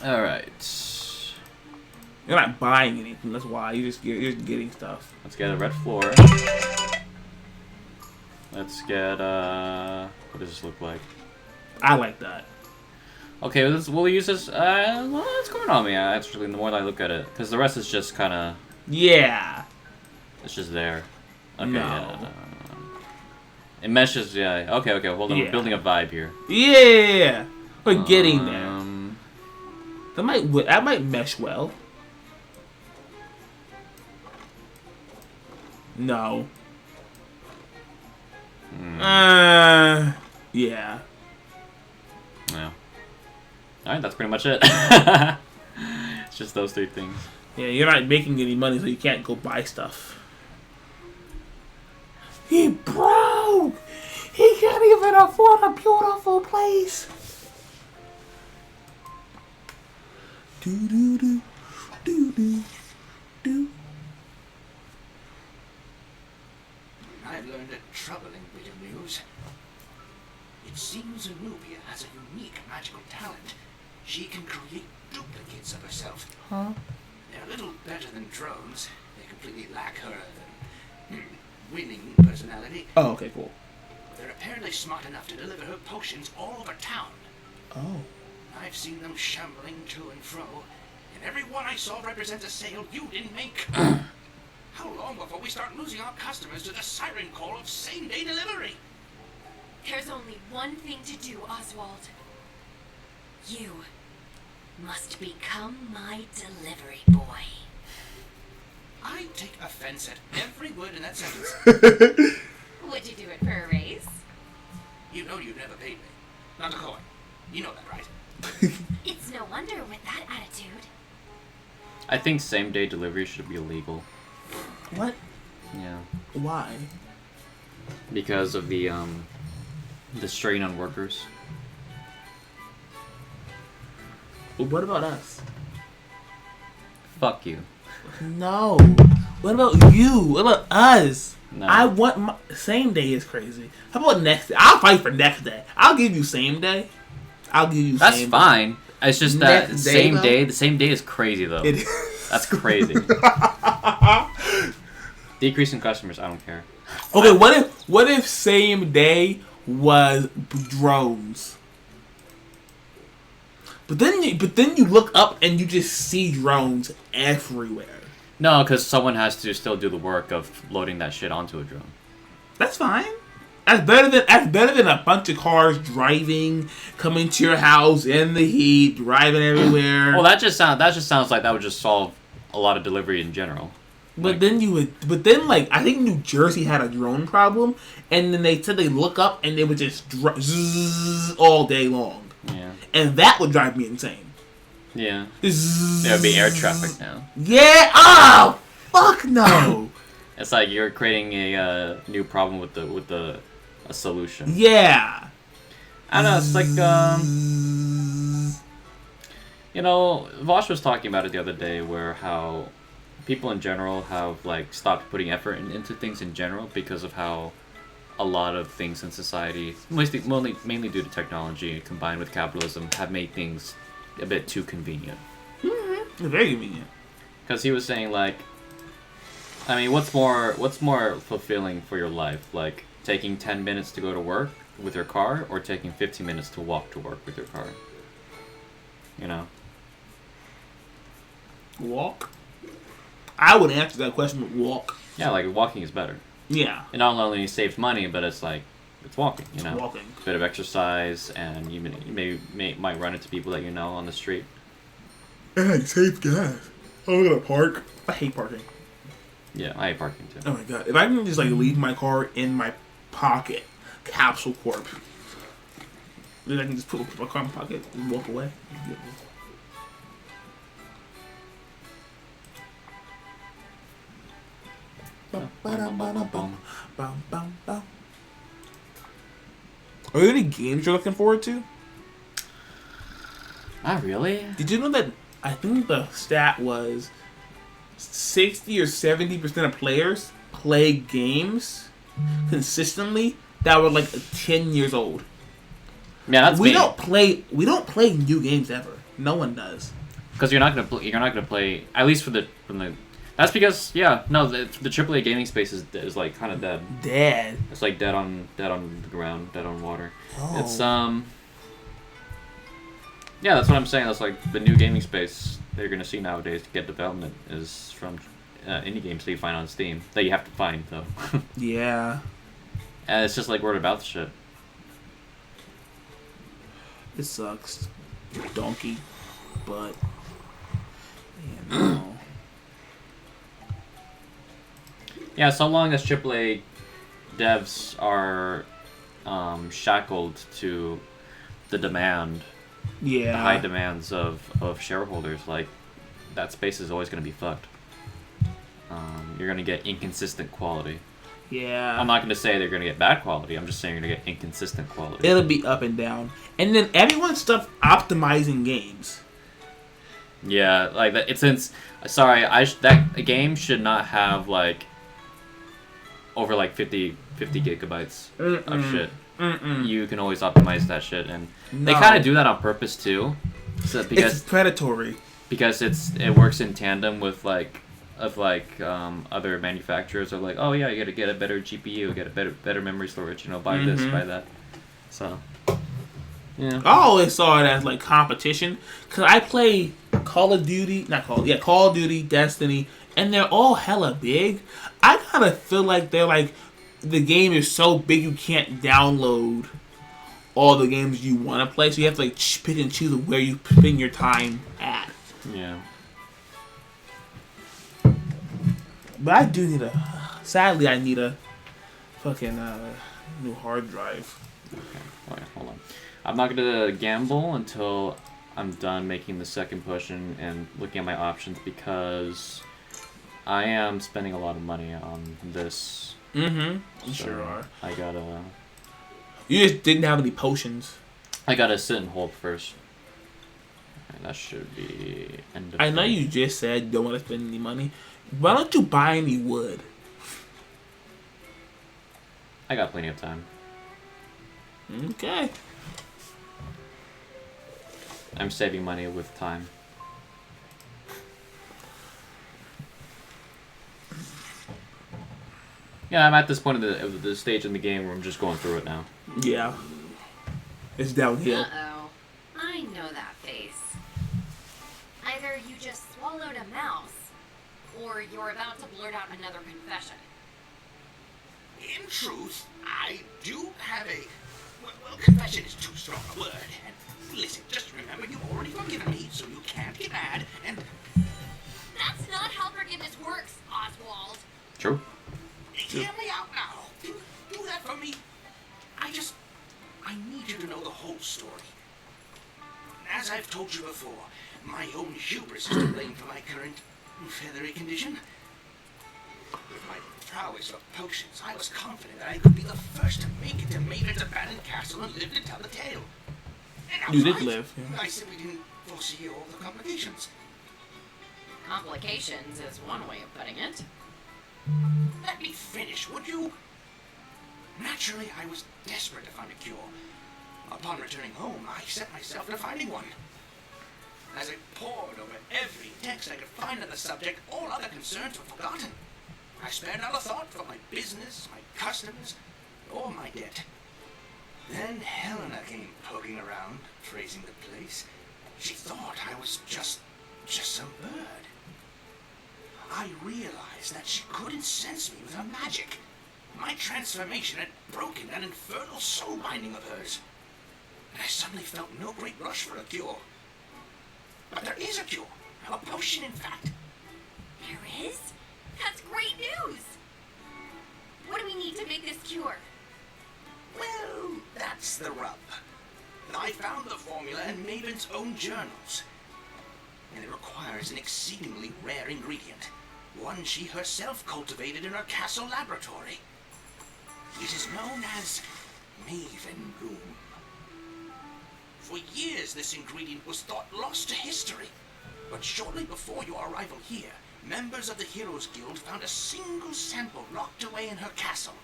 Alright. You're not buying anything. That's why you're just getting stuff. Let's get a red floor. Let's get, what does this look like? I like that. Okay, we'll use this, well, it's growing on me, actually, the more that I look at it. Because the rest is just kind of, Yeah. it's just there. Okay, No. yeah, no. It meshes, yeah. Okay, hold on, Yeah. we're building a vibe here. Yeah. We're getting there. Um, That might mesh well. No. Yeah. Yeah. Alright, that's pretty much it. It's just those 3 things. Yeah, you're not making any money, so you can't go buy stuff. He broke! He can't even afford a beautiful place! Do. I've learned a troubling bit of news. It seems Anubia has a unique magical talent. She can create duplicates of herself. Huh? They're a little better than drones. They completely lack her winning personality. Oh, okay, cool. They're apparently smart enough to deliver her potions all over town. Oh. I've seen them shambling to and fro, and every one I saw represents a sale you didn't make. How long before we start losing our customers to the siren call of same-day delivery? There's only one thing to do, Oswald. You must become my delivery boy. I take offense at every word in that sentence. Would you do it for a raise? You know you've never paid me. Not a coin. You know that, right? It's no wonder with that attitude. I think same-day delivery should be illegal. What? Yeah. Why? Because of the strain on workers. What about us? Fuck you. No. What about you? What about us? No. I want my same day is crazy. How about next day? I'll fight for next day. I'll give you same day. I'll give you That's same fine. It's just that Next day, same though? day. The same day is crazy though. It is. That's crazy. Decrease in customers. I don't care. Okay, what if same day was drones? But then you look up and you just see drones everywhere. No, because someone has to still do the work of loading that shit onto a drone. That's fine. That's better than a bunch of cars driving, coming to your house in the heat, driving everywhere. Well, that just sounds like that would just solve a lot of delivery in general. But then I think New Jersey had a drone problem, and then they said they look up and it would just zzz all day long. Yeah. And that would drive me insane. Yeah. Zzz. There would be air traffic now. Yeah. Oh, fuck no. It's like you're creating a new problem with a solution. Yeah. I don't know. It's like Vosh was talking about it the other day, where how people in general have stopped putting effort into things in general because of how a lot of things in society, mainly due to technology combined with capitalism, have made things a bit too convenient. Mm-hmm. Very convenient. Because he was saying what's more fulfilling for your life, like taking 10 minutes to go to work with your car, or taking 15 minutes to walk to work with your car? You know. Walk. I would answer that question with walk. Yeah, walking is better. Yeah. It not only saves money, but it's walking, you know. Walking. Bit of exercise, and you might run into people that you know on the street. And save gas. I'm gonna park. I hate parking. Yeah, I hate parking too. Oh my god. If I can just leave my car in my pocket, Capsule Corp. Then I can just put my car in my pocket and walk away. Are there any games you're looking forward to? Not really. Did you know that I think the stat was 60 or 70% of players play games consistently that were 10 years old? Yeah, that's we me. don't play new games ever. No one does. Because you're not gonna play, at least from the. That's because the AAA gaming space is kind of dead. Dead. It's dead on the ground, dead on water. Oh. It's Yeah, that's what I'm saying. That's the new gaming space that you're gonna see nowadays to get development is from indie games that you find on Steam that you have to find though. Yeah. And it's just word of mouth shit. It sucks. Donkey. But Yeah, so long as AAA devs are shackled to the demand, the high Yeah. demands of shareholders, like, that space is always going to be fucked. You're going to get inconsistent quality. Yeah. I'm not going to say they're going to get bad quality. I'm just saying you're going to get inconsistent quality. It'll be up and down. And then everyone's stuff optimizing games. Yeah, like that. It's since sorry, that a game should not have like over like 50 gigabytes of shit. You can always optimize that shit, and they No. kind of do that on purpose too, so It's because predatory. it works in tandem with other manufacturers are like, oh yeah, you gotta get a better GPU, get a better memory storage, buy this, buy that. So yeah. I always saw it as like competition because I play Call of Duty, Call of Duty, Destiny, and they're all hella big. I kind of feel like they're like the game is so big you can't download all the games you want to play, so you have to like pick and choose where you spend your time at. Yeah. But I do need sadly I need a fucking new hard drive. Okay, hold on. I'm not gonna gamble until I'm done making the second push and looking at my options because I am spending a lot of money on this. You So sure are. I gotta. You just didn't have any potions. I gotta sit and hold first. Okay, that should be end of. I know turn. you just said you don't want to spend any money. Why don't you buy any wood? I got plenty of time. Okay. I'm saving money with time. Yeah, I'm at this point of the stage in the game where I'm just going through it now. Yeah. It's downhill. Uh-oh. I know that face. Either you just swallowed a mouse, or you're about to blurt out another confession. In truth, I do have a... Well, confession is too strong a word. And listen, just remember you've already forgiven me, so you can't get mad, and... That's not how forgiveness works, Oswald. True. Hear me out now. Do that for me. I need you to know the whole story. As I've told you before, my own hubris is to blame for my current feathery condition. With my prowess of potions, I was confident that I could be the first to make it to Maven's abandoned castle and live to tell the tale. And I You was did right. live, yeah. I simply didn't foresee all the complications. Complications is one way of putting it. Let me finish, would you? Naturally, I was desperate to find a cure. Upon returning home, I set myself to finding one. As I pored over every text I could find on the subject, all other concerns were forgotten. I spared not a thought for my business, my customers, or my debt. Then Helena came poking around, praising the place. She thought I was just some bird. I realized that she couldn't sense me with her magic. My transformation had broken that infernal soul binding of hers. And I suddenly felt no great rush for a cure. But there is a cure. A potion, in fact. There is? That's great news! What do we need to make this cure? Well, that's the rub. I found the formula in Maven's own journals. And it requires an exceedingly rare ingredient. One she herself cultivated in her castle laboratory. It is known as Maven Bloom. For years, this ingredient was thought lost to history. But shortly before your arrival here, members of the Heroes Guild found a single sample locked away in her castle.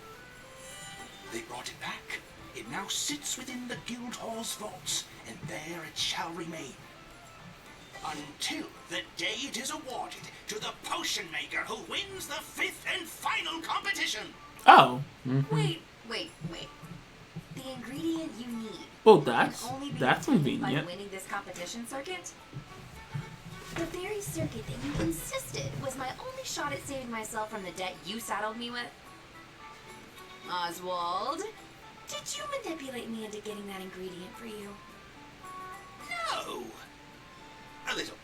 They brought it back. It now sits within the Guild Hall's vaults, and there it shall remain. Until the day it is awarded to the potion maker who wins the 5th and final competition. Oh. Wait. The ingredient you need Well, can only be that's obtained convenient. by winning this competition circuit? The very circuit that you insisted was my only shot at saving myself from the debt you saddled me with? Oswald, did you manipulate me into getting that ingredient for you? No. A little.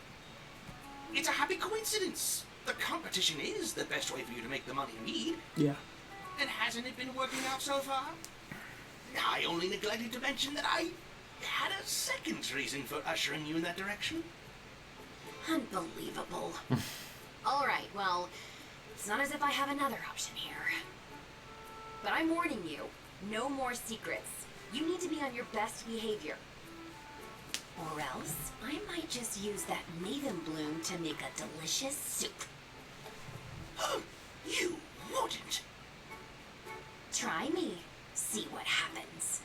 It's a happy coincidence. the competition is the best way for you to make the money you need. Yeah. And hasn't it been working out so far? I only neglected to mention that I had a second reason for ushering you in that direction. Unbelievable. Alright, well, it's not as if I have another option here. But I'm warning you, no more secrets. You need to be on your best behavior. Or else, I might just use that Maven Bloom to make a delicious soup. You wouldn't. Try me. See what happens.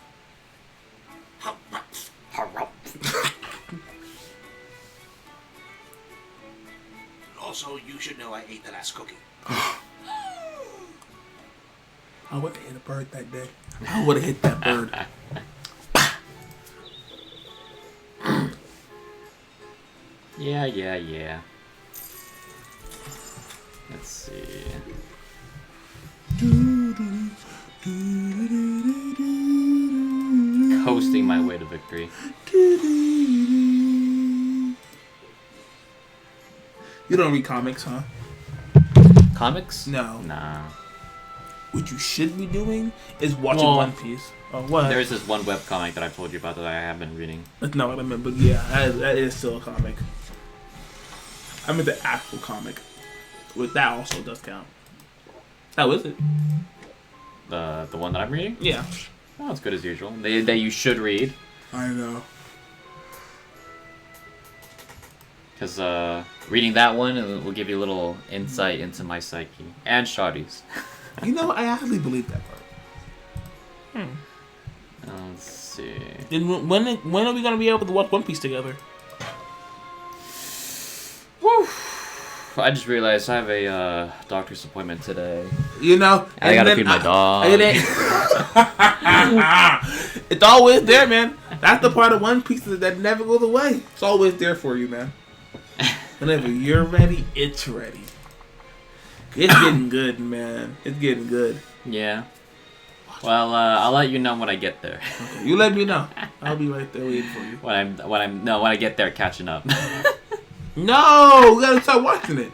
Also, you should know I ate the last cookie. I would have hit a bird that day. I would have hit that bird. Yeah. Let's see. Coasting my way to victory. You don't read comics, huh? Comics? No. Nah. What you should be doing is watching Well, One Piece. Oh, what? There's this one webcomic that I told you about that I have been reading. That's not what I meant, but yeah, that is still a comic. I meant the actual comic. But that also does count. How is it? The one that I'm reading? Yeah. Oh, it's good as usual. That you should read. I know. Because reading that one will give you a little insight into my psyche. And Shawty's. You know, I actually believe that part. Let's see. Then when are we gonna be able to watch One Piece together? Woo! I just realized I have a doctor's appointment today. You know, And I gotta feed my dog. It's always there, man. That's the part of One Piece that never goes away. It's always there for you, man. Whenever you're ready, it's ready. It's getting good, man. It's getting good. Yeah. Well, I'll let you know when I get there. Okay, you let me know. I'll be right there waiting for you. when I get there, catching up. No, we gotta start watching it.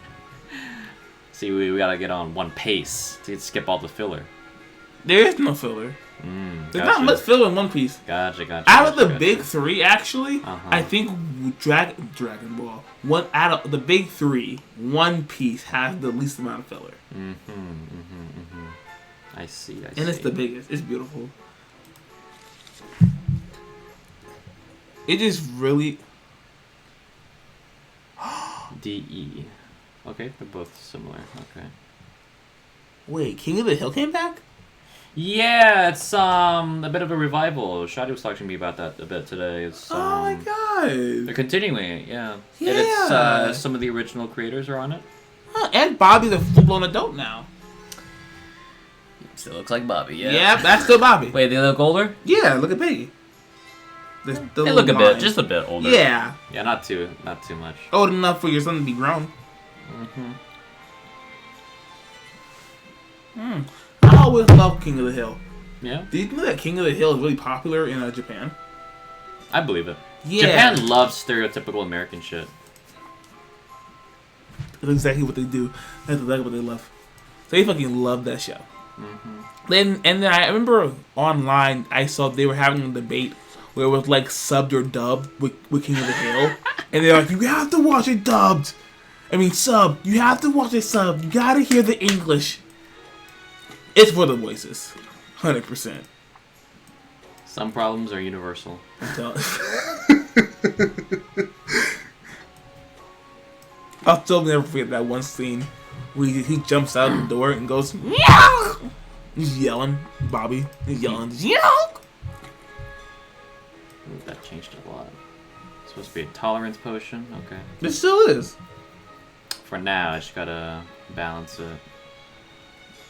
See, we gotta get on one pace to skip all the filler. There is no filler. There's not much filler in One Piece. Gotcha. Out of the big three, actually, Uh-huh. I think Dragon Ball. Out of the big three, One Piece has the least amount of filler, I see. and it's the biggest. It's beautiful. It just really. DE. Okay, they're both similar. Okay. Wait, King of the Hill came back? Yeah, it's a bit of a revival. Shadi was talking to me about that a bit today. It's Oh my they're god! continuing it, yeah. Yeah. And it's some of the original creators are on it. Huh, and Bobby's a full-blown adult now. Still looks like Bobby, yeah. Yeah, that's still Bobby. Wait, they look older? Yeah, look at Piggy. They look just a bit older. Yeah, Yeah, not too much. old enough for your son to be grown. I always loved King of the Hill. Yeah, Did you know that King of the Hill is really popular in Japan? I believe it. Yeah. Japan loves stereotypical American shit. That's exactly what they do. That's exactly what they love. They fucking love that show. Then I remember online I saw they were having a debate where it was like subbed or dubbed with King of the Hill, and they're like, you have to watch it dubbed. I mean sub. You have to watch it sub. You gotta hear the English. It's for the voices, 100%. Some problems are universal. I'll still never forget that one scene where he jumps out the door and goes, meow! He's yelling, Bobby. He's yelling, meow! Ooh, that changed a lot. It's supposed to be a tolerance potion. Okay. It still is. For now, I just gotta balance it.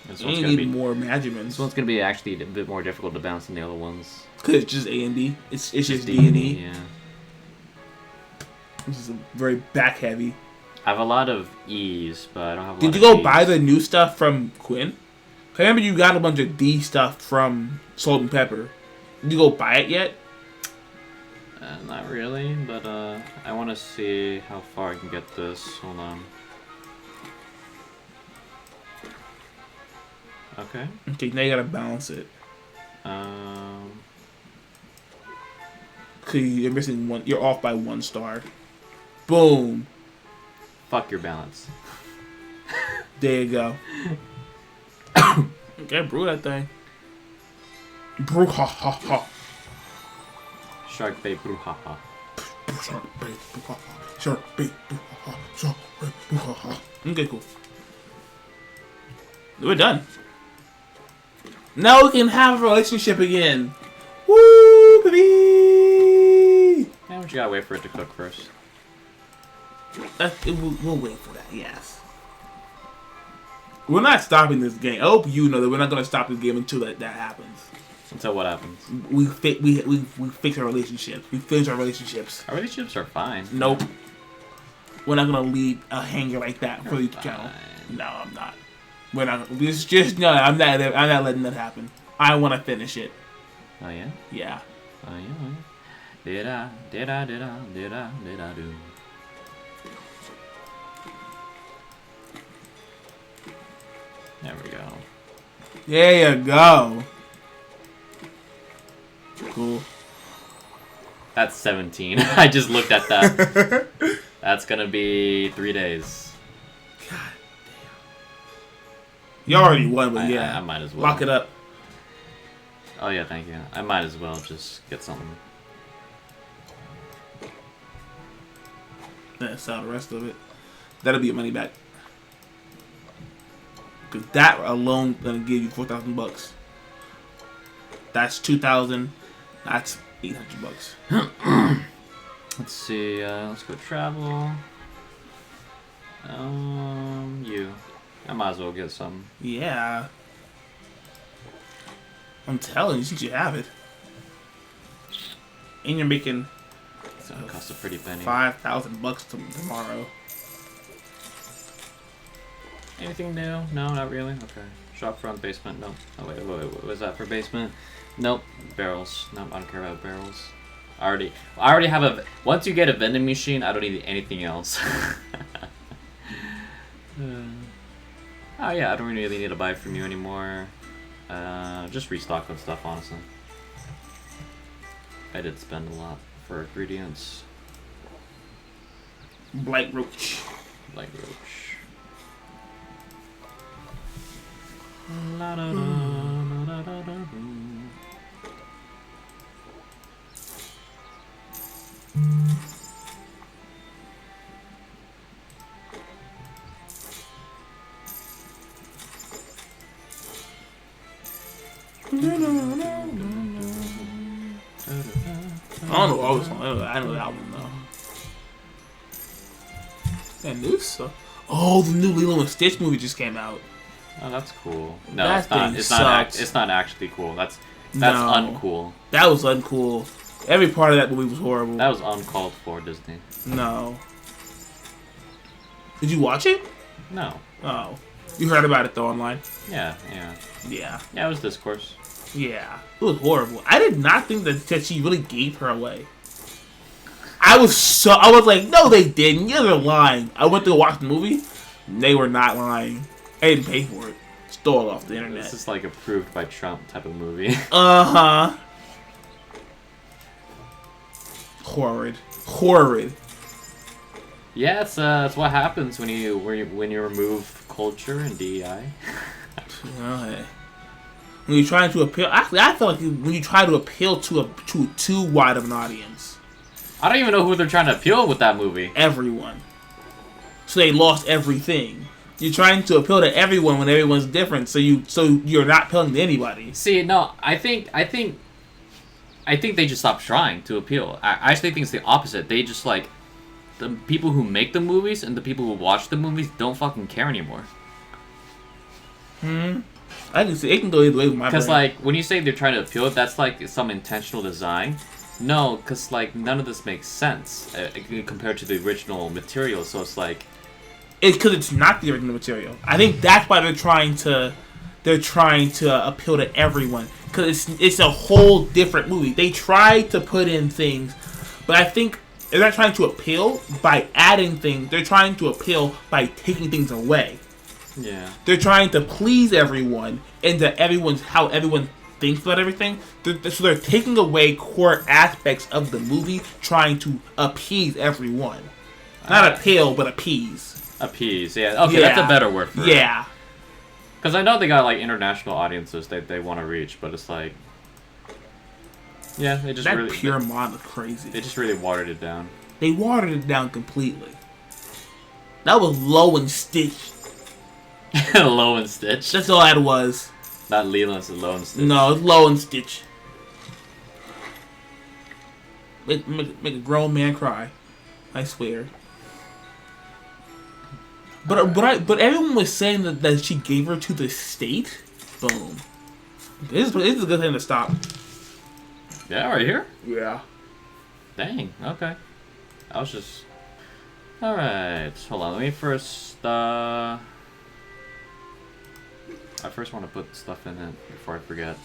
This You one's gonna need be more Magimans. This one's gonna be actually a bit more difficult to balance than the other ones. Because it's just A and D. It's just D and E. Yeah. This is very back heavy. I have a lot of E's, but I don't have a lot Did you of go E's. buy the new stuff from Quinn? I remember you got a bunch of D stuff from Salt and Pepper. Did you go buy it yet? Not really, but I want to see how far I can get this. Hold on. Okay. Okay, now you gotta balance it. Cause you're missing one. You're off by 1 star. Boom. Fuck your balance. There you go. Okay, brew that thing. Brew ha ha ha. Shark bait brouhaha. Shark bait, brew ha ha. Shark bait, brew ha ha. Shark bait, brew ha ha. Okay, cool. We're done. Now we can have a relationship again. Woo, baby! Yeah, but you gotta wait for it to cook first. We'll wait for that, yes. We're not stopping this game. I hope you know that we're not going to stop this game until that happens. Until what happens? We fix our relationships. We finish our relationships. Our relationships are fine. Nope. We're not going to leave a hanger like that for the channel. Fine. No, I'm not. We're not. Just no. I'm not letting that happen. I want to finish it. Oh yeah. Yeah. Oh yeah. Did I do? There we go. There you go. Cool. That's 17. I just looked at that. That's gonna be 3 days. God damn. You already won, but yeah. I might as well. Lock it up. Oh yeah, thank you. I might as well just get something. Then sell the rest of it. That'll be your money back. Cause that alone gonna give you $4,000. That's 2,000. That's $800. Let's see. Let's go travel. You. I might as well get some. Yeah. I'm telling you, since you have it, and you're making So it costs a pretty penny. $5,000 tomorrow. Anything new? No, not really. Okay. Shop front, basement. Nope. Oh wait, what was that for basement? Nope. Barrels. Nope. I don't care about barrels. I already have a. Once you get a vending machine, I don't need anything else. Oh yeah, I don't really need to buy from you anymore. Just restock on stuff, honestly. I did spend a lot for ingredients. Blight Roach. Like roach. La da da da da da da. I don't know all the songs. I know the album though. That new stuff. Oh, the new Lilo and Stitch movie just came out. Oh, that's cool. No, That it's not. thing It's not. sucks. It's not actually cool. That's No. uncool. That was uncool. Every part of that movie was horrible. That was uncalled for, Disney. No. Did you watch it? No. Oh. You heard about it though online? Yeah. Yeah. Yeah, it was discourse. Yeah. It was horrible. I did not think that she really gave her away. I was like, no, they didn't. Yeah, they're lying. I went to watch the movie. They were not lying. I didn't pay for it. Stole it off the internet. This is like approved by Trump type of movie. Uh-huh. Horrid. Yeah, it's what happens when you remove culture and DEI. Okay. When you're trying to appeal, actually, I feel like when you try to appeal to too wide of an audience, I don't even know who they're trying to appeal with that movie. everyone. So they lost everything. You're trying to appeal to everyone when everyone's different. So you're not appealing to anybody. See, no, I think they just stopped trying to appeal. I actually think it's the opposite. They just like the people who make the movies and the people who watch the movies don't fucking care anymore. I can see it can go either way with my Because brain. like when you say they're trying to appeal, that's like some intentional design. No, because like none of this makes sense compared to the original material. So it's like It's because it's not the original material. I think that's why they're trying to appeal to everyone, because it's a whole different movie. They try to put in things, but I think they're not trying to appeal by adding things. They're trying to appeal by taking things away. Yeah. They're trying to please everyone, and that how everyone thinks about everything. So they're taking away core aspects of the movie, trying to appease everyone. Not appeal, but appease. Appease, yeah. Okay, that's a better word for it. Yeah. Because I know they got like international audiences they want to reach, but it's like, yeah, they just That really pure mod is crazy. they just really watered it down. They watered it down completely. That was low and Stitch. Low and Stitch. That's all that was. Not Leland's Low and Stitch. No, it's low and Stitch. Make a grown man cry. I swear. But everyone was saying that she gave her to the state. Boom. This is a good thing to stop. Yeah, right here. Yeah. Dang. Okay. I was just. All right. Hold on. Let me first. I first want to put stuff in it before I forget.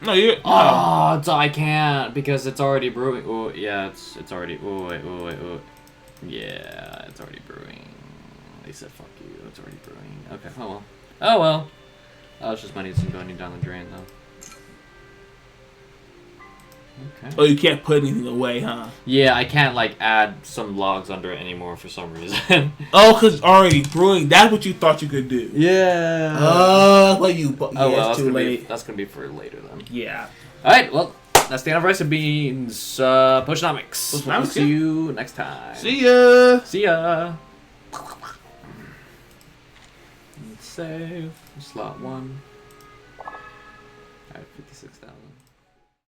No, you. Oh, I can't because it's already brewing. Oh, yeah, it's already. Oh wait. Yeah, it's already brewing. They said fuck you. It's already brewing. Okay. Oh well. Oh well. Oh, it's just money that's going down the drain though. Okay. Oh, you can't put anything away, huh? Yeah, I can't like add some logs under it anymore for some reason. Oh, because it's already brewing. That's what you thought you could do. Yeah. Oh, well, you. Oh Yeah, well, it's too late. That's gonna be for later then. Yeah. All right. Well, that's the end of Rice and Beans. Potionomics. Potionomics, We'll see you next time. See ya. See ya. Let's save slot 1. Alright, 50